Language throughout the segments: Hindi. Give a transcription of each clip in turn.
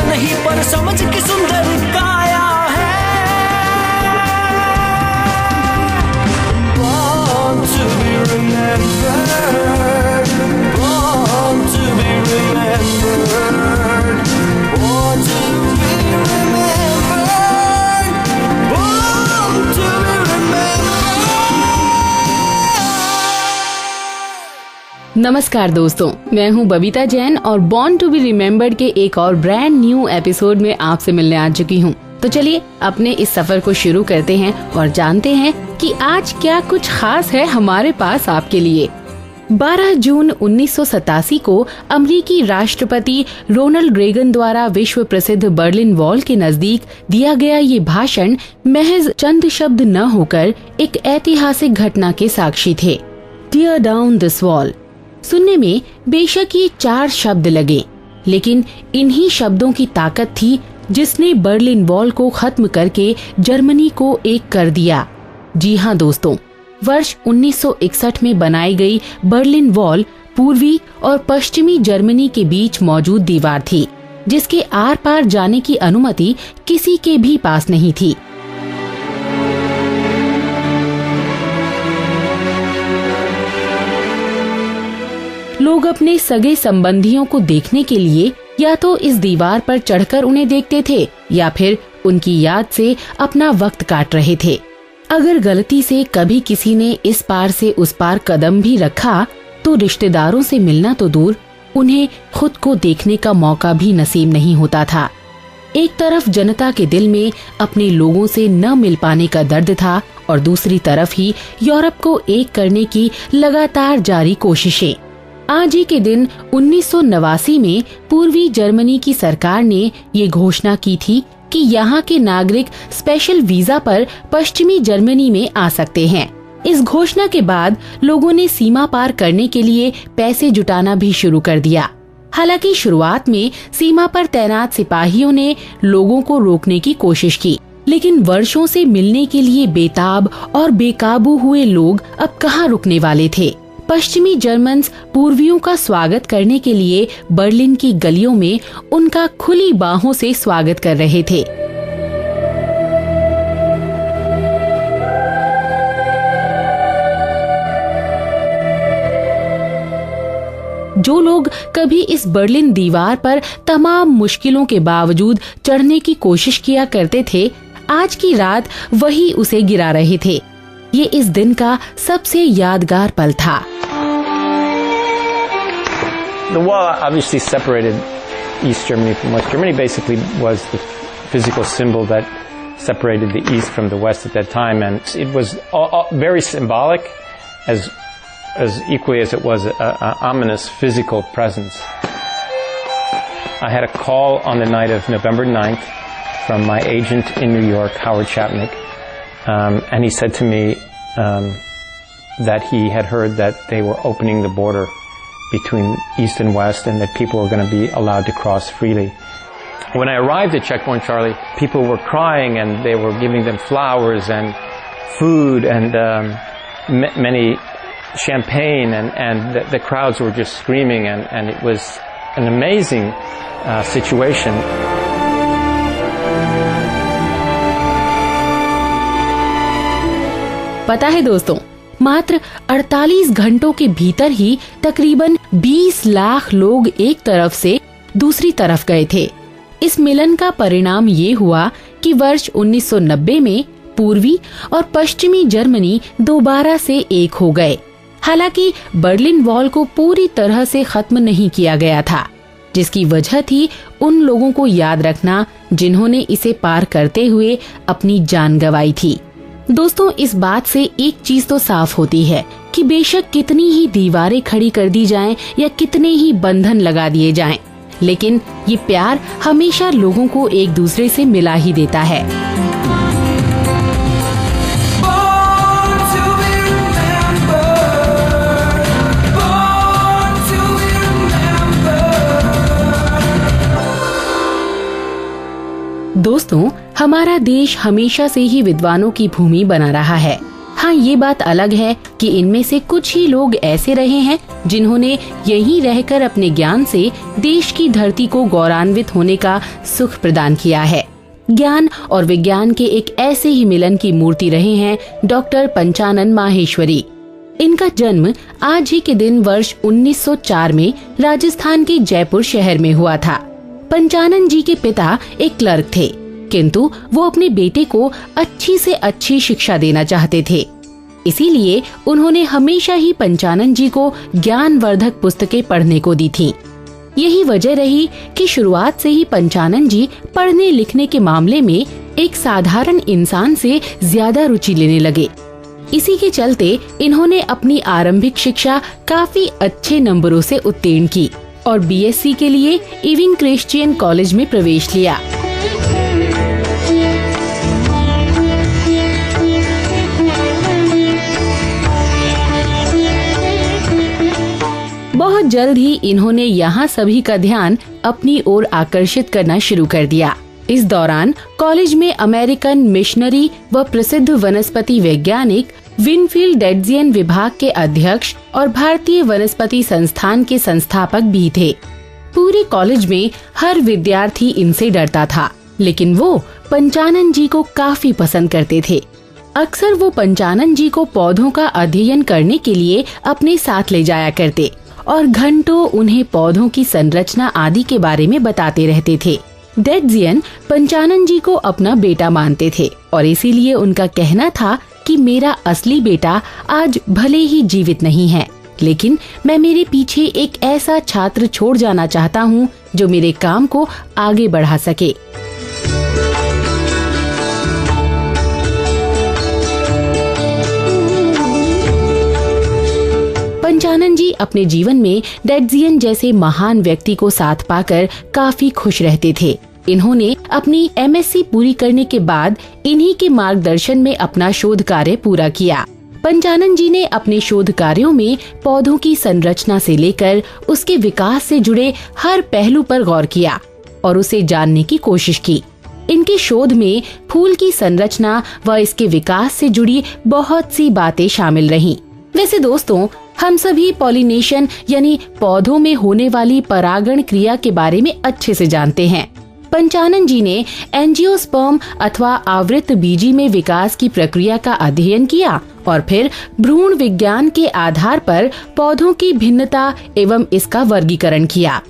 नहीं पर समझ की सुंदर काया है। Born to be remembered, born to be remembered, born to be remembered, born to be remembered। नमस्कार दोस्तों, मैं हूं बबीता जैन और बॉर्न टू बी रिमेम्बर्ड के एक और ब्रांड न्यू एपिसोड में आपसे मिलने आ चुकी हूं। तो चलिए अपने इस सफर को शुरू करते हैं और जानते हैं कि आज क्या कुछ खास है हमारे पास आपके लिए। 12 जून 1987 को अमेरिकी राष्ट्रपति रोनाल्ड रेगन द्वारा विश्व प्रसिद्ध बर्लिन वॉल के नजदीक दिया गया ये भाषण महज चंद शब्द न होकर एक ऐतिहासिक घटना के साक्षी थे। Tear down this wall. सुनने में बेशक ये 4 शब्द लगे, लेकिन इन्हीं शब्दों की ताकत थी जिसने बर्लिन वॉल को खत्म करके जर्मनी को एक कर दिया। जी हाँ दोस्तों, वर्ष 1961 में बनाई गई बर्लिन वॉल पूर्वी और पश्चिमी जर्मनी के बीच मौजूद दीवार थी, जिसके आर पार जाने की अनुमति किसी के भी पास नहीं थी। लोग अपने सगे संबंधियों को देखने के लिए या तो इस दीवार पर चढ़कर उन्हें देखते थे या फिर उनकी याद से अपना वक्त काट रहे थे। अगर गलती से कभी किसी ने इस पार से उस पार कदम भी रखा तो रिश्तेदारों से मिलना तो दूर, उन्हें खुद को देखने का मौका भी नसीब नहीं होता था। एक तरफ जनता के दिल में अपने लोगों से न मिल पाने का दर्द था और दूसरी तरफ ही यूरोप को एक करने की लगातार जारी कोशिशें। आज ही के दिन 1989 में पूर्वी जर्मनी की सरकार ने ये घोषणा की थी कि यहाँ के नागरिक स्पेशल वीजा पर पश्चिमी जर्मनी में आ सकते हैं। इस घोषणा के बाद लोगों ने सीमा पार करने के लिए पैसे जुटाना भी शुरू कर दिया। हालांकि शुरुआत में सीमा पर तैनात सिपाहियों ने लोगों को रोकने की कोशिश की, लेकिन वर्षों से मिलने के लिए बेताब और बेकाबू हुए लोग अब कहाँ रुकने वाले थे। पश्चिमी जर्मन्स पूर्वियों का स्वागत करने के लिए बर्लिन की गलियों में उनका खुली बाहों से स्वागत कर रहे थे। जो लोग कभी इस बर्लिन दीवार पर तमाम मुश्किलों के बावजूद चढ़ने की कोशिश किया करते थे, आज की रात वही उसे गिरा रहे थे। ये इस दिन का सबसे यादगार पल था। The wall obviously separated East Germany from West Germany. Basically, was the physical symbol that separated the East from the West at that time, and it was very symbolic, as equally as it was an ominous physical presence. I had a call on the night of November 9th from my agent in New York, Howard Chapnick, and he said to me that he had heard that they were opening the border between East and West and that people were going to be allowed to cross freely. When I arrived at Checkpoint Charlie, people were crying and they were giving them flowers and food and many champagne and the crowds were just screaming and it was an amazing situation. पता है दोस्तों, मात्र 48 घंटों के भीतर ही तकरीबन 20 लाख लोग एक तरफ से दूसरी तरफ गए थे। इस मिलन का परिणाम ये हुआ कि वर्ष 1990 में पूर्वी और पश्चिमी जर्मनी दोबारा से एक हो गए। हालांकि बर्लिन वॉल को पूरी तरह से खत्म नहीं किया गया था, जिसकी वजह थी उन लोगों को याद रखना जिन्होंने इसे पार करते हुए अपनी जान गंवाई थी। दोस्तों, इस बात से एक चीज तो साफ होती है कि बेशक कितनी ही दीवारें खड़ी कर दी जाएं या कितने ही बंधन लगा दिए जाएं, लेकिन ये प्यार हमेशा लोगों को एक दूसरे से मिला ही देता है। दोस्तों, हमारा देश हमेशा से ही विद्वानों की भूमि बना रहा है। हाँ, ये बात अलग है कि इनमें से कुछ ही लोग ऐसे रहे हैं जिन्होंने यहीं रहकर अपने ज्ञान से देश की धरती को गौरवान्वित होने का सुख प्रदान किया है। ज्ञान और विज्ञान के एक ऐसे ही मिलन की मूर्ति रहे हैं डॉक्टर पंचानन माहेश्वरी। इनका जन्म आज ही के दिन वर्ष 1904 में राजस्थान के जयपुर शहर में हुआ था। पंचानन जी के पिता एक क्लर्क थे, किंतु वो अपने बेटे को अच्छी से अच्छी शिक्षा देना चाहते थे। इसीलिए उन्होंने हमेशा ही पंचानन जी को ज्ञानवर्धक पुस्तकें पढ़ने को दी थीं। यही वजह रही कि शुरुआत से ही पंचानन जी पढ़ने लिखने के मामले में एक साधारण इंसान से ज्यादा रुचि लेने लगे। इसी के चलते इन्होंने अपनी आरंभिक शिक्षा काफी अच्छे नंबरों से उत्तीर्ण की और बीएससी के लिए इविंग क्रिश्चियन कॉलेज में प्रवेश लिया। बहुत जल्द ही इन्होंने यहाँ सभी का ध्यान अपनी ओर आकर्षित करना शुरू कर दिया। इस दौरान कॉलेज में अमेरिकन मिशनरी व प्रसिद्ध वनस्पति वैज्ञानिक विनफील्ड डेडजियन विभाग के अध्यक्ष और भारतीय वनस्पति संस्थान के संस्थापक भी थे। पूरे कॉलेज में हर विद्यार्थी इनसे डरता था, लेकिन वो पंचानन जी को काफी पसंद करते थे। अक्सर वो पंचानन जी को पौधों का अध्ययन करने के लिए अपने साथ ले जाया करते और घंटों उन्हें पौधों की संरचना आदि के बारे में बताते रहते थे। डेडजियन पंचानन जी को अपना बेटा मानते थे और इसीलिए उनका कहना था कि मेरा असली बेटा आज भले ही जीवित नहीं है, लेकिन मैं मेरे पीछे एक ऐसा छात्र छोड़ जाना चाहता हूँ जो मेरे काम को आगे बढ़ा सके। पंचानन जी अपने जीवन में डेडजियन जैसे महान व्यक्ति को साथ पाकर काफी खुश रहते थे। इन्होंने अपनी एमएससी पूरी करने के बाद इन्हीं के मार्गदर्शन में अपना शोध कार्य पूरा किया। पंचानन जी ने अपने शोध कार्यों में पौधों की संरचना से लेकर उसके विकास से जुड़े हर पहलू पर गौर किया और उसे जानने की कोशिश की। इनके शोध में फूल की संरचना व इसके विकास से जुड़ी बहुत सी बातें शामिल रहीं। वैसे दोस्तों, हम सभी पॉलिनेशन यानी पौधों में होने वाली परागण क्रिया के बारे में अच्छे से जानते हैं। पंचानन जी ने एंजियोस्पर्म अथवा आवृत बीजी में विकास की प्रक्रिया का अध्ययन किया और फिर भ्रूण विज्ञान के आधार पर पौधों की भिन्नता एवं इसका वर्गीकरण किया।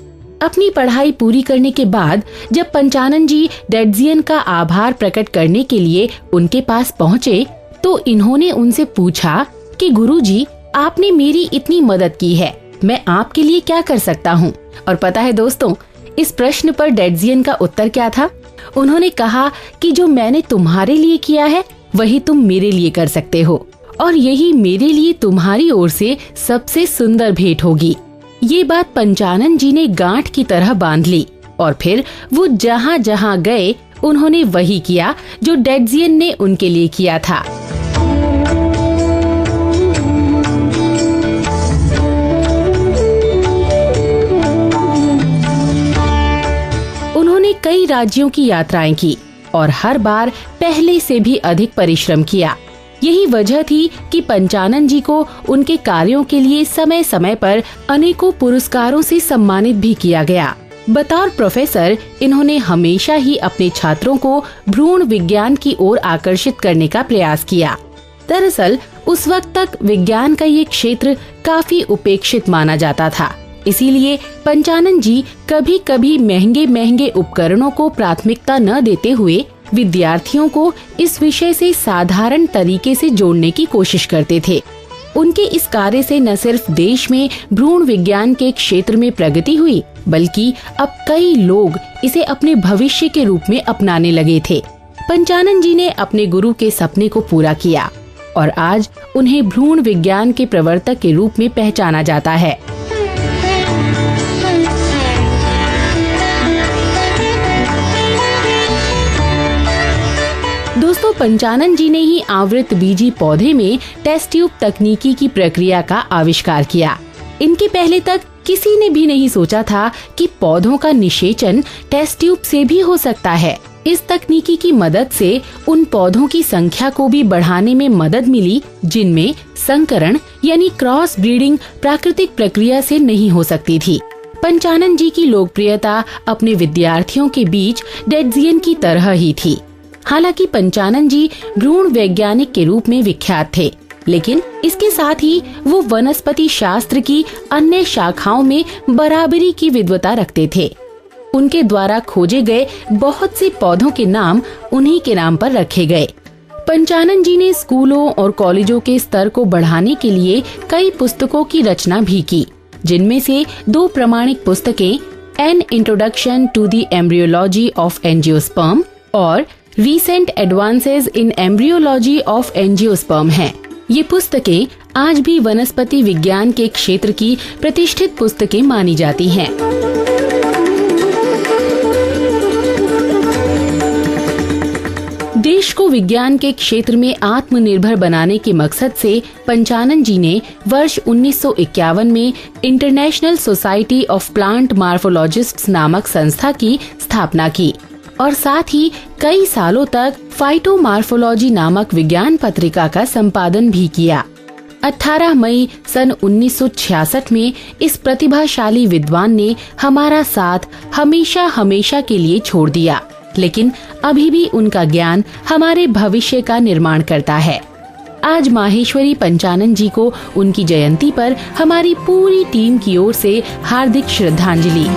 अपनी पढ़ाई पूरी करने के बाद जब पंचानन जी डेडजियन का आभार प्रकट करने के लिए उनके पास पहुँचे तो इन्होंने उनसे पूछा कि गुरुजी, आपने मेरी इतनी मदद की है, मैं आपके लिए क्या कर सकता हूँ? और पता है दोस्तों, इस प्रश्न पर डेडजियन का उत्तर क्या था? उन्होंने कहा कि जो मैंने तुम्हारे लिए किया है वही तुम मेरे लिए कर सकते हो और यही मेरे लिए तुम्हारी ओर से सबसे सुंदर भेंट होगी। ये बात पंचानन जी ने गांठ की तरह बांध ली और फिर वो जहाँ जहाँ गए उन्होंने वही किया जो डेडजियन ने उनके लिए किया था। उन्होंने कई राज्यों की यात्राएं की और हर बार पहले से भी अधिक परिश्रम किया। यही वजह थी कि पंचानन जी को उनके कार्यों के लिए समय समय पर अनेकों पुरस्कारों से सम्मानित भी किया गया। बतौर प्रोफेसर इन्होंने हमेशा ही अपने छात्रों को भ्रूण विज्ञान की ओर आकर्षित करने का प्रयास किया। दरअसल उस वक्त तक विज्ञान का ये क्षेत्र काफी उपेक्षित माना जाता था, इसीलिए पंचानन जी कभी कभी महंगे महंगे उपकरणों को प्राथमिकता न देते हुए विद्यार्थियों को इस विषय से साधारण तरीके से जोड़ने की कोशिश करते थे। उनके इस कार्य से न सिर्फ देश में भ्रूण विज्ञान के क्षेत्र में प्रगति हुई, बल्कि अब कई लोग इसे अपने भविष्य के रूप में अपनाने लगे थे। पंचानन जी ने अपने गुरु के सपने को पूरा किया और आज उन्हें भ्रूण विज्ञान के प्रवर्तक के रूप में पहचाना जाता है। दोस्तों, पंचानन जी ने ही आवृत बीजी पौधे में टेस्ट ट्यूब तकनीकी की प्रक्रिया का आविष्कार किया। इनके पहले तक किसी ने भी नहीं सोचा था कि पौधों का निषेचन टेस्ट ट्यूब से भी हो सकता है। इस तकनीकी की मदद से उन पौधों की संख्या को भी बढ़ाने में मदद मिली जिनमें संकरण यानी क्रॉस ब्रीडिंग प्राकृतिक प्रक्रिया से नहीं हो सकती थी। पंचानन जी की लोकप्रियता अपने विद्यार्थियों के बीच डेडजियन की तरह ही थी। हालांकि पंचानन जी भ्रूण वैज्ञानिक के रूप में विख्यात थे, लेकिन इसके साथ ही वो वनस्पति शास्त्र की अन्य शाखाओं में बराबरी की विद्वता रखते थे। उनके द्वारा खोजे गए बहुत से पौधों के नाम उन्हीं के नाम पर रखे गए। पंचानन जी ने स्कूलों और कॉलेजों के स्तर को बढ़ाने के लिए कई पुस्तकों की रचना भी की, जिनमें से 2 प्रमाणिक पुस्तकें an introduction to the embryology of angiosperm और recent advances in embryology of angiosperm हैं। ये पुस्तकें आज भी वनस्पति विज्ञान के क्षेत्र की प्रतिष्ठित पुस्तकें मानी जाती हैं। देश को विज्ञान के क्षेत्र में आत्मनिर्भर बनाने के मकसद से पंचानन जी ने वर्ष 1951 में इंटरनेशनल सोसाइटी ऑफ प्लांट मार्फोलॉजिस्ट्स नामक संस्था की स्थापना की और साथ ही कई सालों तक फाइटोमार्फोलॉजी नामक विज्ञान पत्रिका का संपादन भी किया। 18 मई सन 1966 में इस प्रतिभाशाली विद्वान ने हमारा साथ हमेशा हमेशा के लिए छोड़ दिया, लेकिन अभी भी उनका ज्ञान हमारे भविष्य का निर्माण करता है। आज माहेश्वरी पंचानन जी को उनकी जयंती पर हमारी पूरी टीम की ओर से हार्दिक श्रद्धांजलि।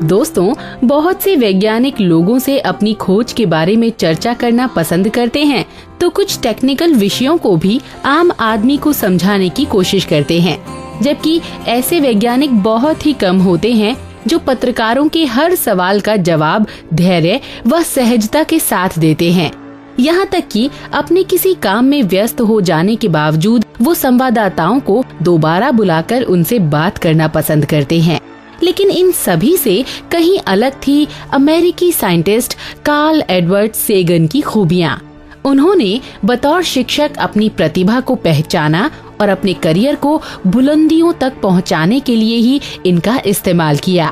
दोस्तों, बहुत से वैज्ञानिक लोगों से अपनी खोज के बारे में चर्चा करना पसंद करते हैं, तो कुछ टेक्निकल विषयों को भी आम आदमी को समझाने की कोशिश करते हैं, जबकि ऐसे वैज्ञानिक बहुत ही कम होते हैं जो पत्रकारों के हर सवाल का जवाब धैर्य व सहजता के साथ देते हैं। यहाँ तक कि अपने किसी काम में व्यस्त हो जाने के बावजूद वो संवाददाताओं को दोबारा बुलाकर उनसे बात करना पसंद करते हैं। लेकिन इन सभी से कहीं अलग थी अमेरिकी साइंटिस्ट कार्ल एडवर्ड सेगन की खूबियाँ। उन्होंने बतौर शिक्षक अपनी प्रतिभा को पहचाना और अपने करियर को बुलंदियों तक पहुंचाने के लिए ही इनका इस्तेमाल किया।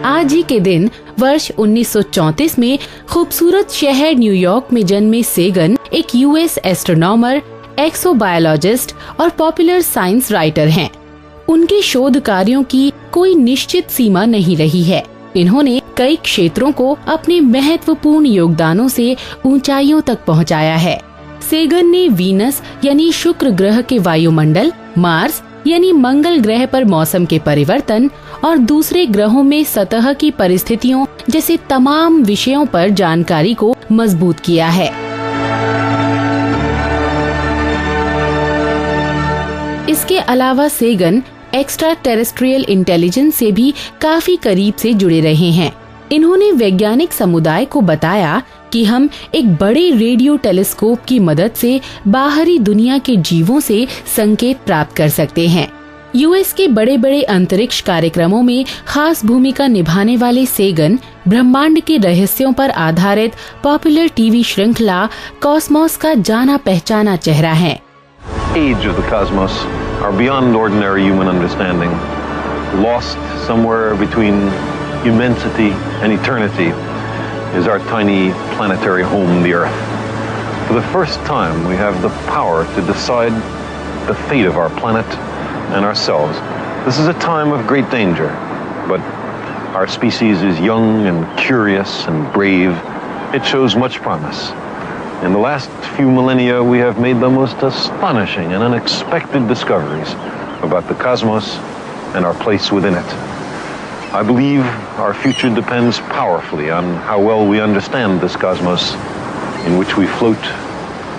आज ही के दिन वर्ष 1934 में खूबसूरत शहर न्यूयॉर्क में जन्मे सेगन एक यूएस एस्ट्रोनॉमर, एक्सोबायोलॉजिस्ट और पॉपुलर साइंस राइटर हैं। उनके शोध कार्यों की कोई निश्चित सीमा नहीं रही है। इन्होंने कई क्षेत्रों को अपने महत्वपूर्ण योगदानों से ऊंचाइयों तक पहुंचाया है। सेगन ने वीनस यानी शुक्र ग्रह के वायुमंडल, मार्स यानी मंगल ग्रह पर मौसम के परिवर्तन और दूसरे ग्रहों में सतह की परिस्थितियों जैसे तमाम विषयों पर जानकारी को मजबूत किया है। इसके अलावा सेगन एक्स्ट्रा टेरेस्ट्रियल इंटेलिजेंस से भी काफी करीब से जुड़े रहे हैं। इन्होंने वैज्ञानिक समुदाय को बताया कि हम एक बड़े रेडियो टेलीस्कोप की मदद से बाहरी दुनिया के जीवों से संकेत प्राप्त कर सकते हैं। यूएस के बड़े बड़े अंतरिक्ष कार्यक्रमों में खास भूमिका निभाने वाले सेगन ब्रह्मांड के रहस्यों पर आधारित पॉपुलर टीवी श्रृंखला कॉस्मोस का जाना पहचाना चेहरा है। Age of the cosmos are beyond ordinary human understanding. Lost somewhere between immensity and eternity is our tiny planetary home, the Earth. For the first time, we have the power to decide the fate of our planet and ourselves. This is a time of great danger, but our species is young and curious and brave. It shows much promise. In the last few millennia, we have made the most astonishing and unexpected discoveries about the cosmos and our place within it. I believe our future depends powerfully on how well we understand this cosmos in which we float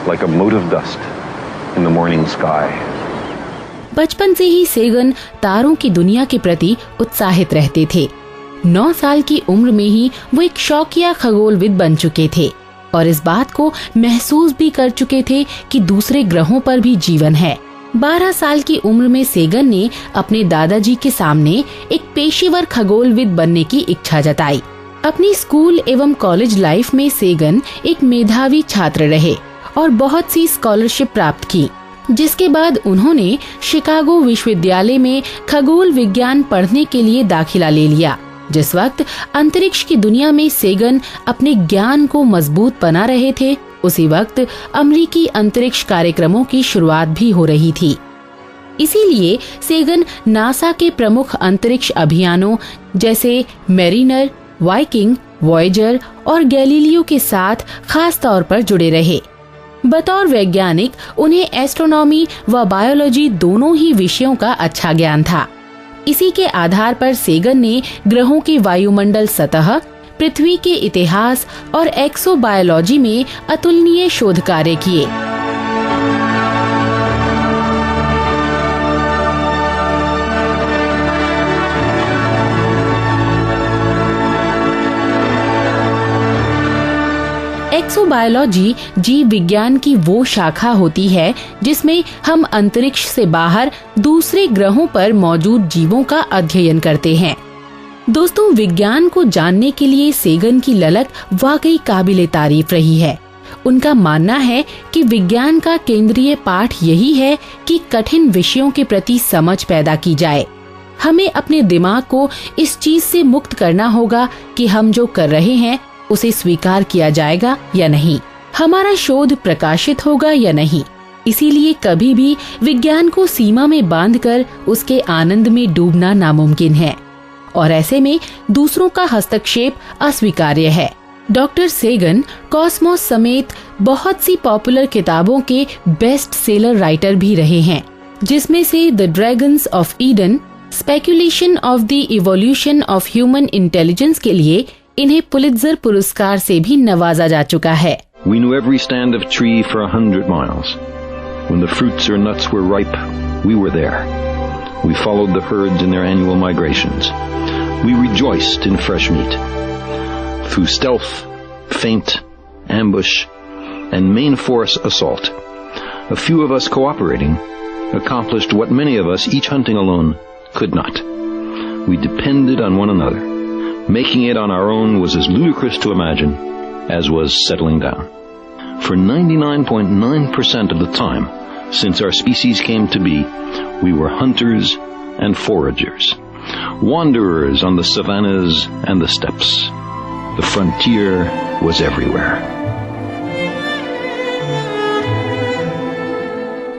like a mote of dust in the morning sky. बचपन से ही सेगन तारों की दुनिया के प्रति उत्साहित रहते थे। 9 साल की उम्र में ही वो एक शौकिया खगोलविद बन चुके थे और इस बात को महसूस भी कर चुके थे कि दूसरे ग्रहों पर भी जीवन है। 12 साल की उम्र में सेगन ने अपने दादाजी के सामने एक पेशेवर खगोलविद बनने की इच्छा जताई। अपनी स्कूल एवं कॉलेज लाइफ में सेगन एक मेधावी छात्र रहे और बहुत सी स्कॉलरशिप प्राप्त की, जिसके बाद उन्होंने शिकागो विश्वविद्यालय में खगोल विज्ञान पढ़ने के लिए दाखिला ले लिया। जिस वक्त अंतरिक्ष की दुनिया में सेगन अपने ज्ञान को मजबूत बना रहे थे, उसी वक्त अमेरिकी अंतरिक्ष कार्यक्रमों की शुरुआत भी हो रही थी। इसीलिए सेगन नासा के प्रमुख अंतरिक्ष अभियानों जैसे मैरिनर, वाइकिंग, वॉयेजर और गैलीलियो के साथ खास तौर पर जुड़े रहे। बतौर वैज्ञानिक उन्हें एस्ट्रोनॉमी व बायोलॉजी दोनों ही विषयों का अच्छा ज्ञान था। इसी के आधार पर सेगन ने ग्रहों की वायुमंडल सतह, पृथ्वी के इतिहास और एक्सोबायोलॉजी में अतुलनीय शोध कार्य किए। एक्सोबायोलॉजी जीव विज्ञान की वो शाखा होती है जिसमें हम अंतरिक्ष से बाहर दूसरे ग्रहों पर मौजूद जीवों का अध्ययन करते हैं। दोस्तों, विज्ञान को जानने के लिए सेगन की ललक वाकई काबिले तारीफ रही है। उनका मानना है कि विज्ञान का केंद्रीय पाठ यही है कि कठिन विषयों के प्रति समझ पैदा की जाए। हमें अपने दिमाग को इस चीज से मुक्त करना होगा कि हम जो कर रहे हैं उसे स्वीकार किया जाएगा या नहीं, हमारा शोध प्रकाशित होगा या नहीं। इसीलिए कभी भी विज्ञान को सीमा में बांधकर उसके आनंद में डूबना नामुमकिन है और ऐसे में दूसरों का हस्तक्षेप अस्वीकार्य है। डॉक्टर सेगन कॉस्मोस समेत बहुत सी पॉपुलर किताबों के बेस्ट सेलर राइटर भी रहे हैं, जिसमें से the dragons of Eden, speculation of the evolution of human intelligence के लिए इन्हें पुलित्जर पुरस्कार से भी नवाजा जा चुका है। We knew every stand of tree for 100 miles. When the fruits or nuts were ripe, we were there. We followed the herds in their annual migrations. We rejoiced in fresh meat. Through stealth, feint, ambush, and main force assault, a few of us cooperating accomplished what many of us, each hunting alone, could not. We depended on one another. Making it on our own was as ludicrous to imagine as was settling down. For 99.9% of the time since our species came to be, we were hunters and foragers, wanderers on the savannas and the steppes. The frontier was everywhere.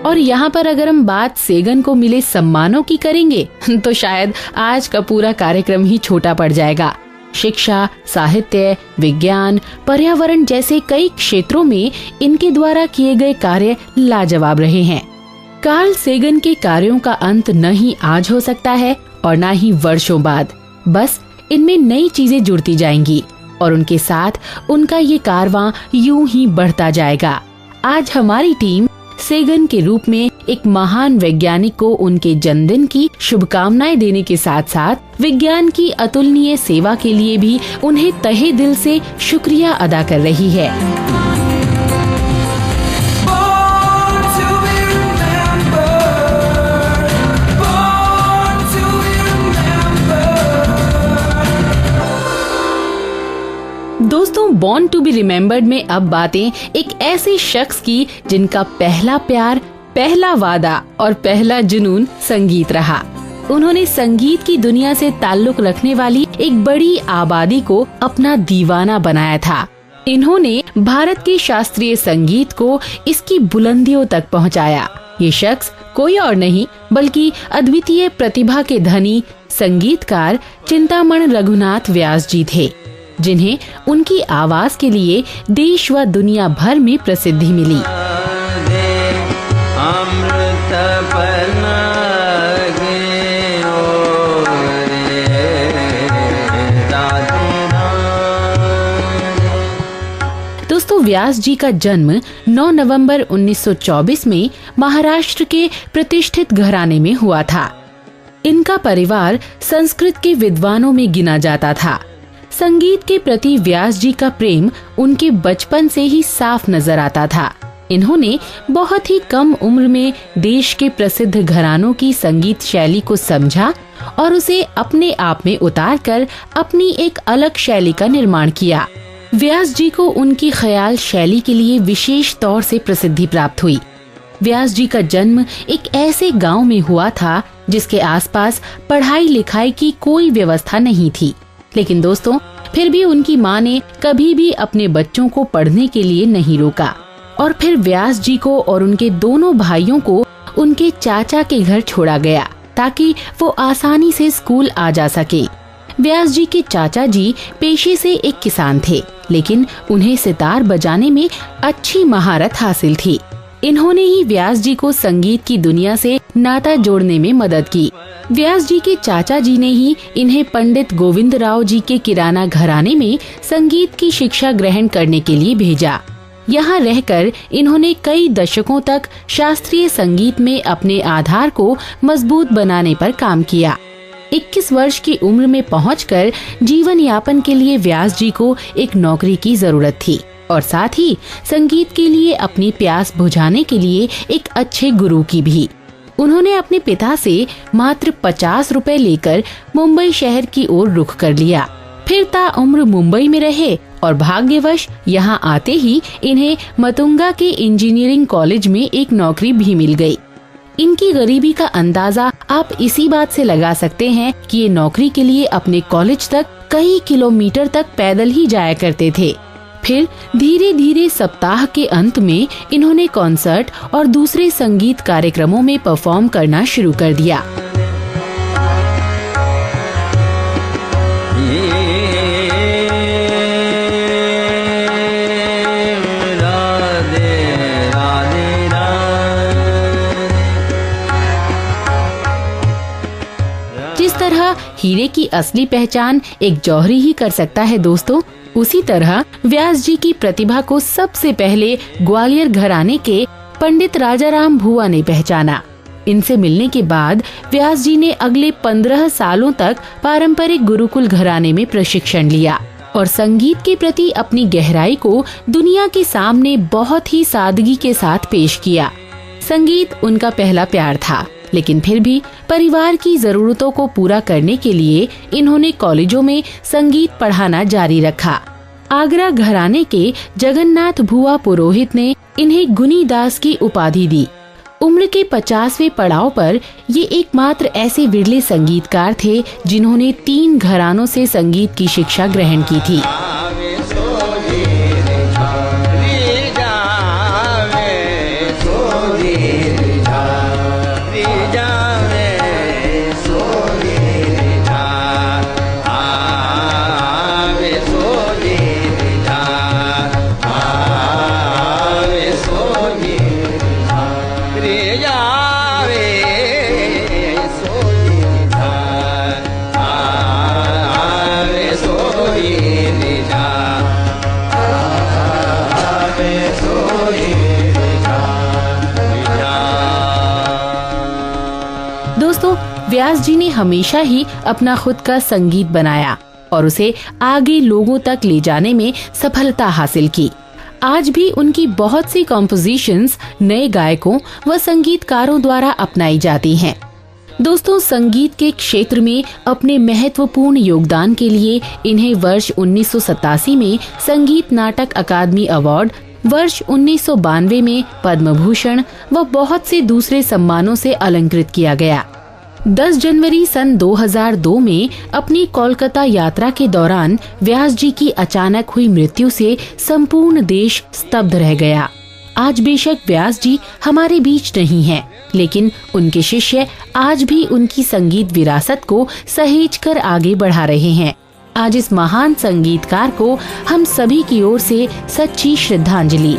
और यहाँ पर अगर हम बात सेगन को मिले सम्मानों की करेंगे तो शायद आज का पूरा कार्यक्रम ही छोटा पड़ जाएगा। शिक्षा, साहित्य, विज्ञान, पर्यावरण जैसे कई क्षेत्रों में इनके द्वारा किए गए कार्य लाजवाब रहे हैं। कार्ल सेगन के कार्यों का अंत न ही आज हो सकता है और न ही वर्षों बाद, बस इनमें नई चीजें जुड़ती जाएंगी और उनके साथ उनका ये कारवां यूं ही बढ़ता जाएगा। आज हमारी टीम सेगन के रूप में एक महान वैज्ञानिक को उनके जन्मदिन की शुभकामनाएं देने के साथ साथ विज्ञान की अतुलनीय सेवा के लिए भी उन्हें तहे दिल से शुक्रिया अदा कर रही है। दोस्तों, बॉर्न टू बी रिमेम्बर्ड में अब बातें एक ऐसे शख्स की जिनका पहला प्यार, पहला वादा और पहला जुनून संगीत रहा। उन्होंने संगीत की दुनिया से ताल्लुक रखने वाली एक बड़ी आबादी को अपना दीवाना बनाया था। इन्होंने भारत के शास्त्रीय संगीत को इसकी बुलंदियों तक पहुंचाया। ये शख्स कोई और नहीं बल्कि अद्वितीय प्रतिभा के धनी संगीतकार चिंतामण रघुनाथ व्यास जी थे, जिन्हें उनकी आवाज के लिए देश व दुनिया भर में प्रसिद्धि मिली। व्यास जी का जन्म 9 नवंबर 1924 में महाराष्ट्र के प्रतिष्ठित घराने में हुआ था। इनका परिवार संस्कृत के विद्वानों में गिना जाता था। संगीत के प्रति व्यास जी का प्रेम उनके बचपन से ही साफ नजर आता था। इन्होंने बहुत ही कम उम्र में देश के प्रसिद्ध घरानों की संगीत शैली को समझा और उसे अपने आप में उतारकर अपनी एक अलग शैली का निर्माण किया। व्यास जी को उनकी ख्याल शैली के लिए विशेष तौर से प्रसिद्धि प्राप्त हुई। व्यास जी का जन्म एक ऐसे गांव में हुआ था जिसके आसपास पढ़ाई लिखाई की कोई व्यवस्था नहीं थी, लेकिन दोस्तों फिर भी उनकी माँ ने कभी भी अपने बच्चों को पढ़ने के लिए नहीं रोका और फिर व्यास जी को और उनके दोनों भाइयों को उनके चाचा के घर छोड़ा गया ताकि वो आसानी से स्कूल आ जा सके। व्यास जी के चाचा जी पेशे से एक किसान थे, लेकिन उन्हें सितार बजाने में अच्छी महारत हासिल थी। इन्होंने ही व्यास जी को संगीत की दुनिया से नाता जोड़ने में मदद की। व्यास जी के चाचा जी ने ही इन्हें पंडित गोविंदराव जी के किराना घराने में संगीत की शिक्षा ग्रहण करने के लिए भेजा। यहाँ रहकर इन्होंने कई दशकों तक शास्त्रीय संगीत में अपने आधार को मजबूत बनाने पर काम किया। 21 वर्ष की उम्र में पहुंचकर जीवन यापन के लिए व्यास जी को एक नौकरी की जरूरत थी और साथ ही संगीत के लिए अपनी प्यास बुझाने के लिए एक अच्छे गुरु की भी। उन्होंने अपने पिता से मात्र 50 रुपए लेकर मुंबई शहर की ओर रुख कर लिया। फिर ताउम्र मुंबई में रहे और भाग्यवश यहाँ आते ही इन्हें मतुंगा के इंजीनियरिंग कॉलेज में एक नौकरी भी मिल गई। इनकी गरीबी का अंदाजा आप इसी बात से लगा सकते हैं कि ये नौकरी के लिए अपने कॉलेज तक कई किलोमीटर तक पैदल ही जाया करते थे। फिर धीरे धीरे सप्ताह के अंत में इन्होंने कॉन्सर्ट और दूसरे संगीत कार्यक्रमों में परफॉर्म करना शुरू कर दिया। जिस तरह हीरे की असली पहचान एक जौहरी ही कर सकता है दोस्तों, उसी तरह व्यास जी की प्रतिभा को सबसे पहले ग्वालियर घराने के पंडित राजाराम भुआ ने पहचाना। इनसे मिलने के बाद व्यास जी ने अगले 15 सालों तक पारंपरिक गुरुकुल घराने में प्रशिक्षण लिया और संगीत के प्रति अपनी गहराई को दुनिया के सामने बहुत ही सादगी के साथ पेश किया। संगीत उनका पहला प्यार था, लेकिन फिर भी परिवार की जरूरतों को पूरा करने के लिए इन्होंने कॉलेजों में संगीत पढ़ाना जारी रखा। आगरा घराने के जगन्नाथ भुआ पुरोहित ने इन्हें गुनी दास की उपाधि दी। उम्र के 50वें पड़ाव पर ये एकमात्र ऐसे विरले संगीतकार थे जिन्होंने 3 घरानों से संगीत की शिक्षा ग्रहण की थी। दोस्तों, व्यास जी ने हमेशा ही अपना खुद का संगीत बनाया और उसे आगे लोगों तक ले जाने में सफलता हासिल की। आज भी उनकी बहुत सी कॉम्पोजिशंस नए गायकों व संगीतकारों द्वारा अपनाई जाती हैं। दोस्तों, संगीत के क्षेत्र में अपने महत्वपूर्ण योगदान के लिए इन्हें वर्ष 1987 में संगीत नाटक अकादमी अवार्ड, वर्ष 1992 में पद्म भूषण व बहुत से दूसरे सम्मानों से अलंकृत किया गया। 10 जनवरी सन 2002 में अपनी कोलकाता यात्रा के दौरान व्यास जी की अचानक हुई मृत्यु से संपूर्ण देश स्तब्ध रह गया। आज बेशक व्यास जी हमारे बीच नहीं हैं, लेकिन उनके शिष्य आज भी उनकी संगीत विरासत को सहेजकर आगे बढ़ा रहे हैं। आज इस महान संगीतकार को हम सभी की ओर से सच्ची श्रद्धांजलि।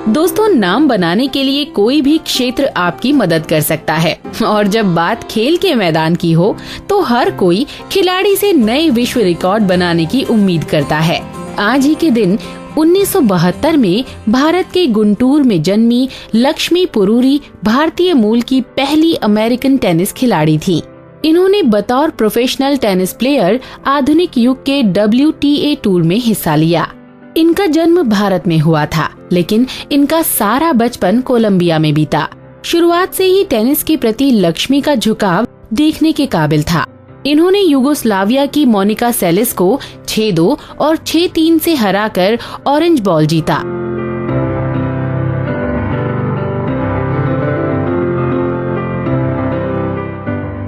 दोस्तों, नाम नाम बनाने के लिए कोई भी क्षेत्र आपकी मदद कर सकता है, और जब बात खेल के मैदान की हो तो हर कोई खिलाड़ी से नए विश्व रिकॉर्ड बनाने की उम्मीद करता है। आज ही के दिन 1972 में भारत के गुंटूर में जन्मी लक्ष्मी पुरूरी भारतीय मूल की पहली अमेरिकन टेनिस खिलाड़ी थी। इन्होंने बतौर प्रोफेशनल टेनिस प्लेयर आधुनिक युग के WTA टूर में हिस्सा लिया। इनका जन्म भारत में हुआ था, लेकिन इनका सारा बचपन कोलंबिया में बीता। शुरुआत से ही टेनिस के प्रति लक्ष्मी का झुकाव देखने के काबिल था। इन्होंने युगोस्लाविया की मोनिका सेलिस को 6-2 और 6-3 से हराकर ऑरेंज बॉल जीता।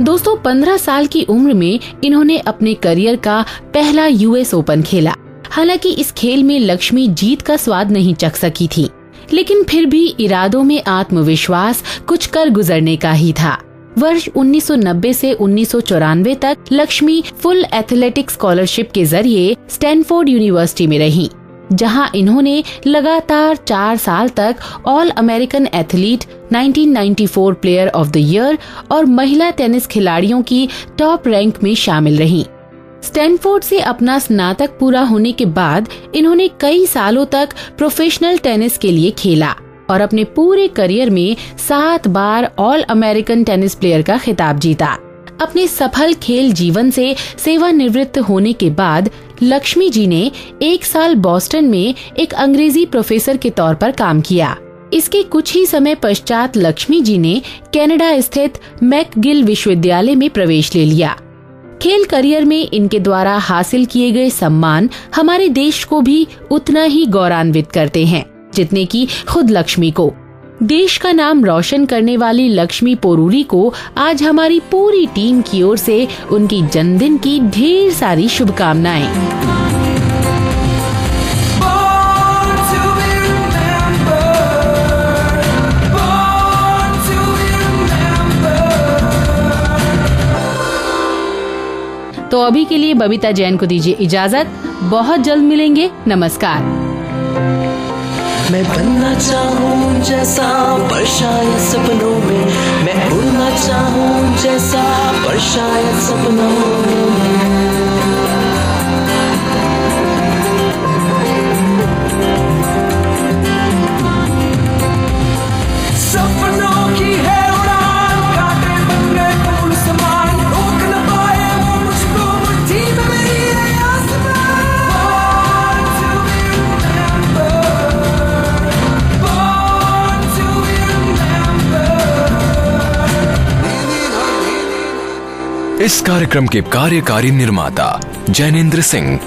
दोस्तों, 15 साल की उम्र में इन्होंने अपने करियर का पहला US ओपन खेला। हालांकि इस खेल में लक्ष्मी जीत का स्वाद नहीं चख सकी थी, लेकिन फिर भी इरादों में आत्मविश्वास कुछ कर गुजरने का ही था। वर्ष 1990 से 1994 तक लक्ष्मी फुल एथलेटिक स्कॉलरशिप के जरिए स्टैनफोर्ड यूनिवर्सिटी में रहीं, जहां इन्होंने लगातार 4 साल तक all American athlete, 1994 player of the year और महिला टेनिस खिलाड़ियों की टॉप रैंक में शामिल रहीं। स्टैनफोर्ड से अपना स्नातक पूरा होने के बाद इन्होंने कई सालों तक प्रोफेशनल टेनिस के लिए खेला और अपने पूरे करियर में 7 बार ऑल अमेरिकन टेनिस प्लेयर का खिताब जीता। अपने सफल खेल जीवन से सेवानिवृत्त होने के बाद लक्ष्मी जी ने 1 साल बॉस्टन में एक अंग्रेजी प्रोफेसर के तौर पर काम किया। इसके कुछ ही समय पश्चात लक्ष्मी जी ने कनाडा स्थित मैकगिल विश्वविद्यालय में प्रवेश ले लिया। खेल करियर में इनके द्वारा हासिल किए गए सम्मान हमारे देश को भी उतना ही गौरवान्वित करते हैं जितने कि खुद लक्ष्मी को। देश का नाम रोशन करने वाली लक्ष्मी पोरूरी को आज हमारी पूरी टीम की ओर से उनकी जन्मदिन की ढेर सारी शुभकामनाएं। तो अभी के लिए बबीता जैन को दीजिए इजाजत। बहुत जल्द मिलेंगे। नमस्कार। मैं बनना चाहूँ जैसा पर शायद सपनों में, मैं उड़ना चाहूँ जैसा पर शायद सपनों में। सपनों की है उड़ान, कांटे बन गए फूल समान, रोक न पाए वो मुझको मुट्ठी में मेरी आसमान। इस कार्यक्रम के कार्यकारी निर्माता जैनेंद्र सिंह।